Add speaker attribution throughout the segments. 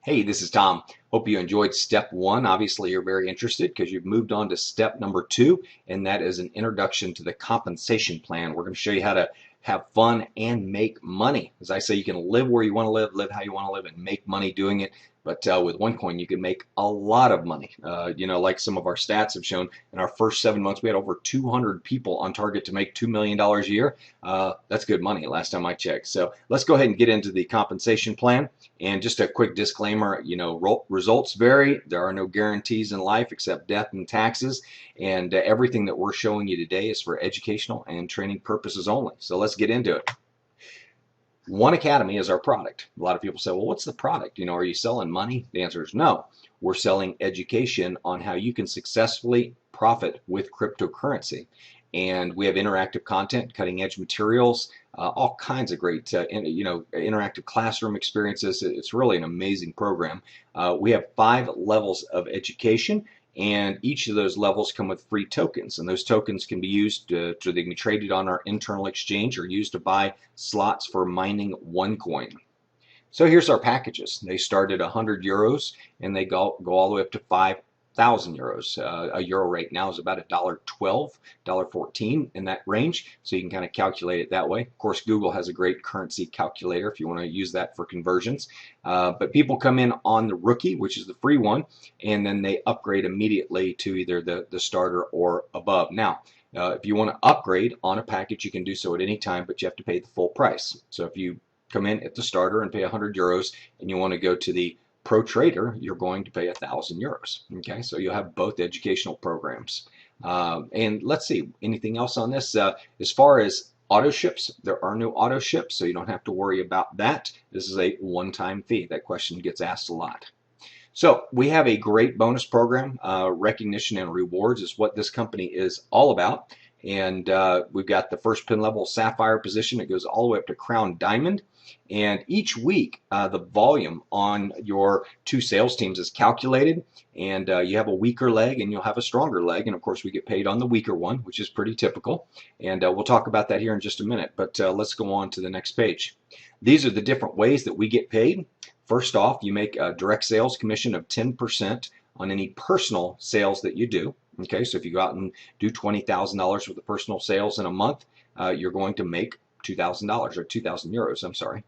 Speaker 1: Hey, this is Tom. Hope you enjoyed step one. Obviously, you're very interested because you've moved on to step number two, and that is an introduction to the compensation plan. We're going to show you how to have fun and make money. As I say, you can live where you want to live how you want to live, and make money doing it. But with OneCoin, you can make a lot of money. Like some of our stats have shown, in our first 7 months, we had over 200 people on target to make $2 million a year. That's good money last time I checked. So let's go ahead and get into the compensation plan. And just a quick disclaimer, results vary. There are no guarantees in life except death and taxes. And everything that we're showing you today is for educational and training purposes only. So let's get into it. One Academy is our product. A lot of people say, well, what's the product? Are you selling money? The answer is no. We're selling education on how you can successfully profit with cryptocurrency. And we have interactive content, cutting edge materials, all kinds of great, interactive classroom experiences. It's really an amazing program. We have 5 levels of education, and each of those levels come with free tokens, and those tokens can be used they can be traded on our internal exchange or used to buy slots for mining OneCoin. So here's our packages. They start at €100 and they go all the way up to 5,000 euros. A euro right now is about $1.12, $1.14 in that range, so you can kind of calculate it that way. Of course, Google has a great currency calculator if you want to use that for conversions. But people come in on the rookie, which is the free one, and then they upgrade immediately to either the starter or above. Now, if you want to upgrade on a package, you can do so at any time, but you have to pay the full price. So if you come in at the starter and pay €100 and you want to go to the Pro Trader, you're going to pay €1,000. Okay, so you'll have both educational programs. And let's see, anything else on this? As far as auto ships, there are no auto ships, so you don't have to worry about that. This is a one-time fee. That question gets asked a lot. So we have a great bonus program. Recognition and rewards is what this company is all about. And we've got the first pin level Sapphire position. It goes all the way up to Crown Diamond. And each week, the volume on your 2 sales teams is calculated. And you have a weaker leg and you'll have a stronger leg. And of course, we get paid on the weaker one, which is pretty typical. And we'll talk about that here in just a minute. But let's go on to the next page. These are the different ways that we get paid. First off, you make a direct sales commission of 10% on any personal sales that you do. Okay, so if you go out and do $20,000 worth of personal sales in a month, you're going to make $2,000 or 2,000 euros, I'm sorry.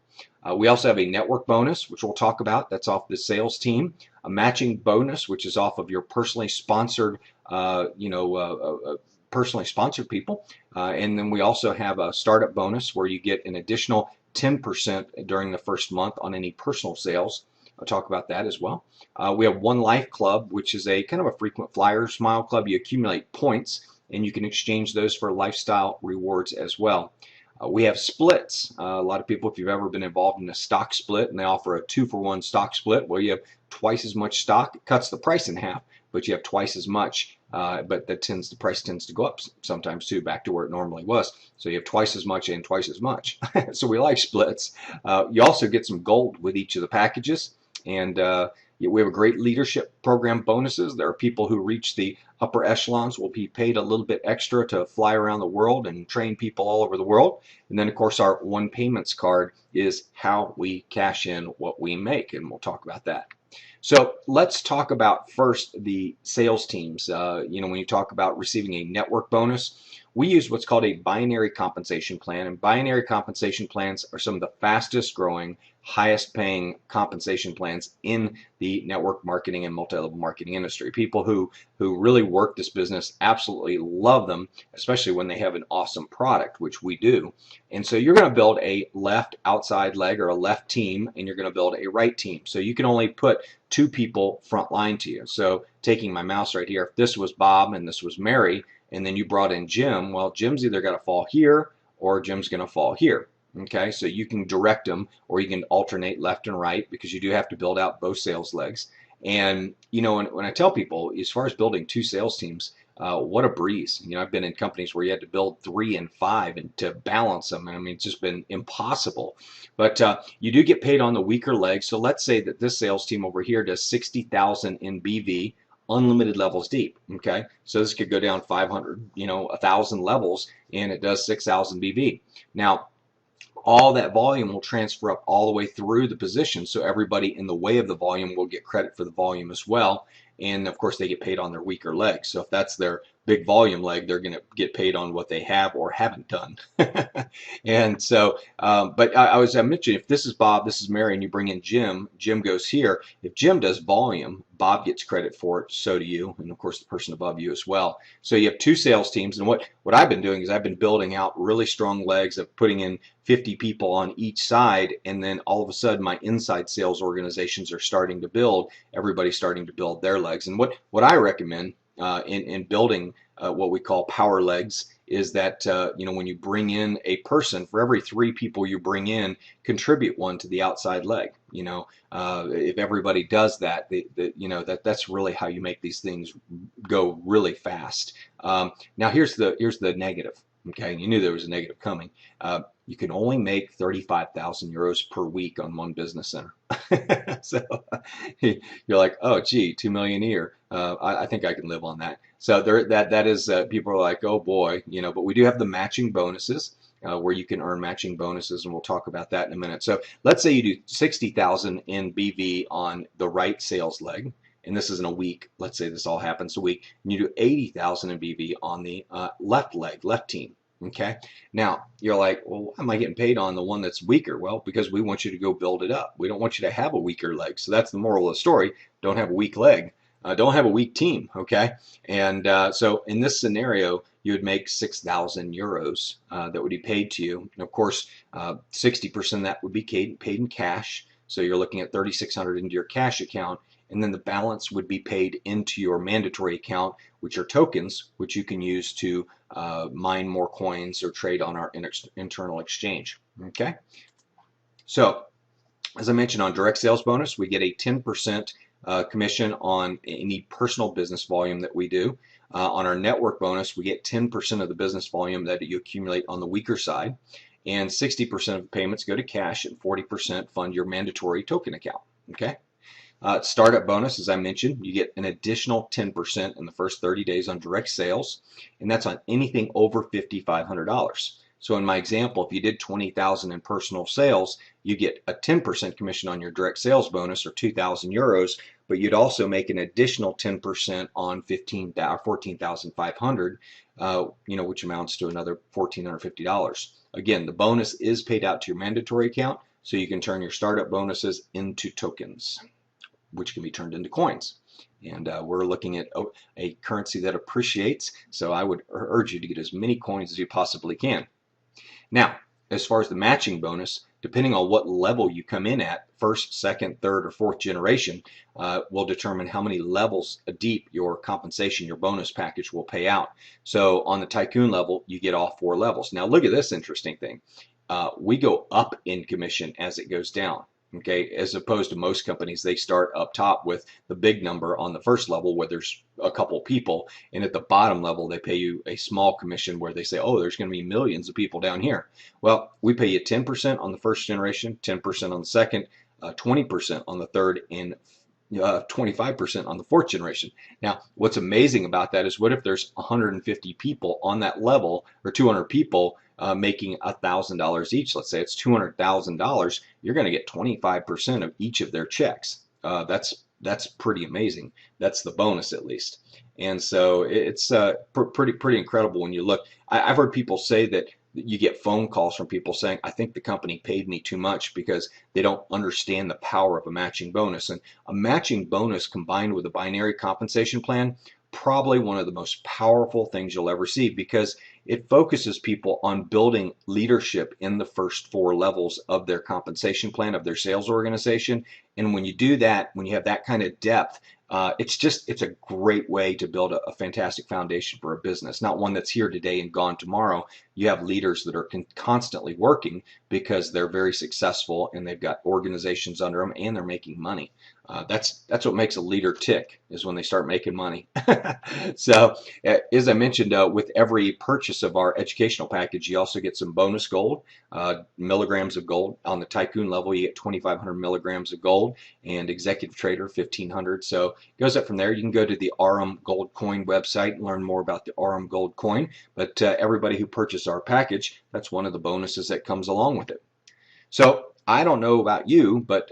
Speaker 1: We also have a network bonus, which we'll talk about. That's off the sales team. A matching bonus, which is off of your personally sponsored, people. And then we also have a startup bonus where you get an additional 10% during the first month on any personal sales. I'll talk about that as well. We have One Life Club, which is a kind of a frequent flyer smile club. You accumulate points and you can exchange those for lifestyle rewards as well. We have splits. A lot of people, if you've ever been involved in a stock split, and they offer a 2-for-1 stock split where you have twice as much stock. It cuts the price in half, but you have twice as much. But the price tends to go up sometimes too, back to where it normally was. So you have twice as much and twice as much. So we like splits. You also get some gold with each of the packages. And we have a great leadership program bonuses. There are people who reach the upper echelons will be paid a little bit extra to fly around the world and train people all over the world. And then, of course, our One Payments card is how we cash in what we make, and we'll talk about that. So let's talk about first the sales teams. When you talk about receiving a network bonus, we use what's called a binary compensation plan, and binary compensation plans are some of the fastest growing, highest paying compensation plans in the network marketing and multi-level marketing industry. People who really work this business absolutely love them, especially when they have an awesome product, which we do. And so you're going to build a left outside leg or a left team, and you're going to build a right team. So you can only put 2 people front line to you. So taking my mouse right here, if this was Bob and this was Mary, and then you brought in Jim, well, Jim's either got to fall here or Jim's going to fall here. Okay, so you can direct them or you can alternate left and right because you do have to build out both sales legs. And, when I tell people, as far as building 2 sales teams, what a breeze. I've been in companies where you had to build 3 and 5 and to balance them. I mean, it's just been impossible. But you do get paid on the weaker leg. So let's say that this sales team over here does 60,000 in BV, unlimited levels deep. Okay, so this could go down 500, 1,000 levels, and it does 6,000 BV. Now, all that volume will transfer up all the way through the position. So everybody in the way of the volume will get credit for the volume as well. And of course, they get paid on their weaker leg. So if that's their big volume leg, they're going to get paid on what they have or haven't done. And so, but I mentioned, if this is Bob, this is Mary, and you bring in Jim, Jim goes here. If Jim does volume, Bob gets credit for it, so do you, and of course the person above you as well. So you have two sales teams, and what I've been doing is I've been building out really strong legs of putting in 50 people on each side, and then all of a sudden my inside sales organizations are starting to build. Everybody's starting to build their legs, and what I recommend in building what we call power legs is that when you bring in a person, for every 3 people you bring in, contribute 1 to the outside leg. If everybody does that, that's really how you make these things go really fast. Now here's the negative. Okay, you knew there was a negative coming. You can only make 35,000 euros per week on one business center. So you're like, oh, gee, 2 million a year. I think I can live on that. So that is people are like, oh boy, but we do have the matching bonuses where you can earn matching bonuses, and we'll talk about that in a minute. So let's say you do 60,000 in BV on the right sales leg, and this isn't a week. Let's say this all happens a week, and you do 80,000 in BV on the left leg, left team. Okay. Now you're like, well, why am I getting paid on the one that's weaker? Well, because we want you to go build it up. We don't want you to have a weaker leg. So that's the moral of the story. Don't have a weak leg. Don't have a weak team. Okay. And so in this scenario, you would make 6,000 euros that would be paid to you. And of course, 60% of that would be paid in cash. So you're looking at 3,600 into your cash account. And then the balance would be paid into your mandatory account, which are tokens, which you can use to mine more coins or trade on our internal exchange. Okay. So as I mentioned, on direct sales bonus, we get a 10% commission on any personal business volume that we do. On our network bonus, we get 10% of the business volume that you accumulate on the weaker side, and 60% of the payments go to cash, and 40% fund your mandatory token account. Okay. Startup bonus, as I mentioned, you get an additional 10% in the first 30 days on direct sales, and that's on anything over $5,500. So in my example, if you did 20,000 in personal sales, you get a 10% commission on your direct sales bonus, or 2,000 euros, but you'd also make an additional 10% on 14,500, which amounts to another $1,450. Again, the bonus is paid out to your mandatory account, so you can turn your startup bonuses into tokens, which can be turned into coins. And we're looking at a currency that appreciates, so I would urge you to get as many coins as you possibly can. Now, as far as the matching bonus, depending on what level you come in at, first, second, third, or fourth generation, will determine how many levels deep your compensation, your bonus package will pay out. So on the tycoon level, you get all 4 levels. Now look at this interesting thing. We go up in commission as it goes down. Okay, as opposed to most companies, they start up top with the big number on the first level where there's a couple people, and at the bottom level they pay you a small commission where they say, oh, there's going to be millions of people down here. Well, we pay you 10% on the first generation, 10% on the second, 20% on the third, and 25% on the fourth generation. Now, what's amazing about that is, what if there's 150 people on that level, or 200 people making $1,000 each? Let's say it's $200,000. You're going to get 25% of each of their checks. That's pretty amazing. That's the bonus, at least. And so it's pretty incredible when you look. I've heard people say that you get phone calls from people saying, I think the company paid me too much, because they don't understand the power of a matching bonus. And a matching bonus combined with a binary compensation plan, probably one of the most powerful things you'll ever see, because it focuses people on building leadership in the first 4 levels of their compensation plan, of their sales organization. And when you do that, when you have that kind of depth, it's a great way to build a fantastic foundation for a business, not one that's here today and gone tomorrow. You have leaders that are constantly working because they're very successful and they've got organizations under them and they're making money. That's what makes a leader tick, is when they start making money. So as I mentioned, with every purchase of our educational package, you also get some bonus gold, milligrams of gold. On the tycoon level, you get 2,500 milligrams of gold, and executive trader 1,500. So it goes up from there. You can go to the RM Gold Coin website and learn more about the RM Gold Coin. But everybody who purchased our package, that's one of the bonuses that comes along with it. So I don't know about you, but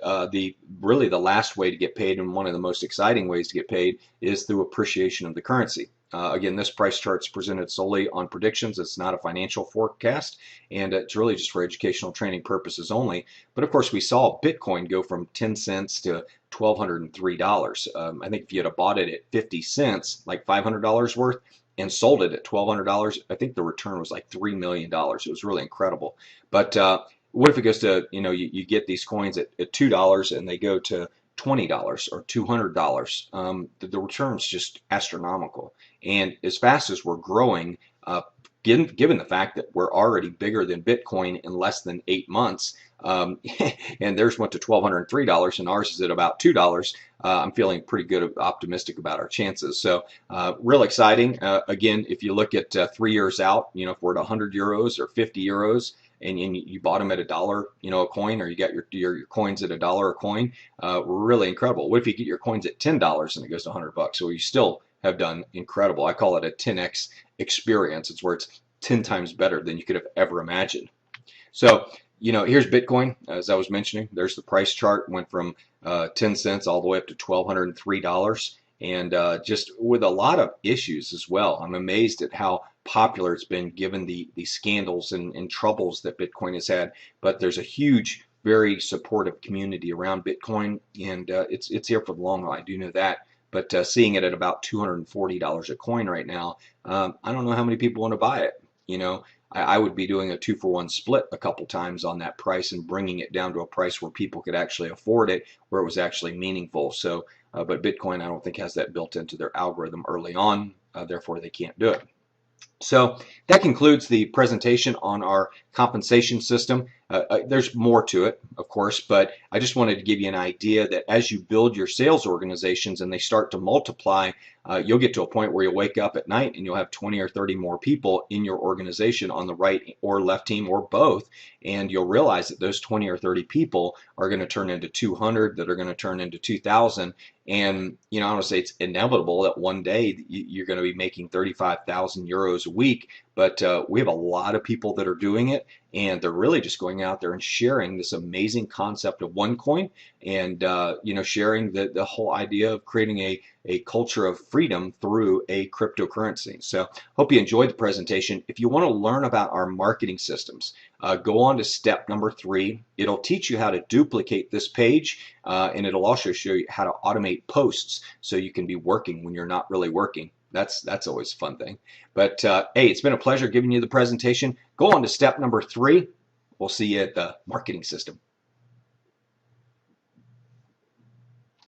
Speaker 1: really the last way to get paid, and one of the most exciting ways to get paid, is through appreciation of the currency. Again, this price chart is presented solely on predictions. It's not a financial forecast, and it's really just for educational training purposes only. But of course, we saw Bitcoin go from 10 cents to $1,203. I think if you had bought it at 50 cents, like $500 worth, and sold it at $1,200, I think the return was like $3 million. It was really incredible. But what if it goes to, you get these coins at $2 and they go to $20 or $200? The return's just astronomical. And as fast as we're growing, given the fact that we're already bigger than Bitcoin in less than 8 months, and theirs went to $1,203 and ours is at about $2, I'm feeling pretty good, optimistic about our chances. So real exciting. Again, if you look at 3 years out, if we're at 100 euros or 50 euros, and you bought them at $1, a coin, or you got your coins at $1 a coin, really incredible. What if you get your coins at $10 and it goes to $100? So you still have done incredible. I call it a 10x experience. It's where it's 10 times better than you could have ever imagined. So, here's Bitcoin. As I was mentioning, there's the price chart. Went from 10 cents all the way up to $1,203. And just with a lot of issues as well. I'm amazed at how popular it's been given the scandals and troubles that Bitcoin has had. But there's a huge, very supportive community around Bitcoin, and it's here for the long haul. I do know that. But seeing it at about $240 a coin right now, I don't know how many people want to buy it. I would be doing a 2-for-1 split a couple times on that price and bringing it down to a price where people could actually afford it, where it was actually meaningful. So, but Bitcoin, I don't think has that built into their algorithm early on, therefore they can't do it. So that concludes the presentation on our compensation system. There's more to it, of course, but I just wanted to give you an idea that as you build your sales organizations and they start to multiply, you'll get to a point where you'll wake up at night and you'll have 20 or 30 more people in your organization on the right or left team or both, and you'll realize that those 20 or 30 people are going to turn into 200, that are going to turn into 2,000, and I want to say it's inevitable that one day you're going to be making 35,000 euros a week, but we have a lot of people that are doing it, and they're really just going out there and sharing this amazing concept of OneCoin, and sharing the whole idea of creating a culture of freedom through a cryptocurrency. So hope you enjoyed the presentation. If you want to learn about our marketing systems, go on to step number 3. It'll teach you how to duplicate this page, and it'll also show you how to automate posts so you can be working when you're not really working. That's always a fun thing. But hey, it's been a pleasure giving you the presentation. Go on to step number 3. We'll see you at the marketing system.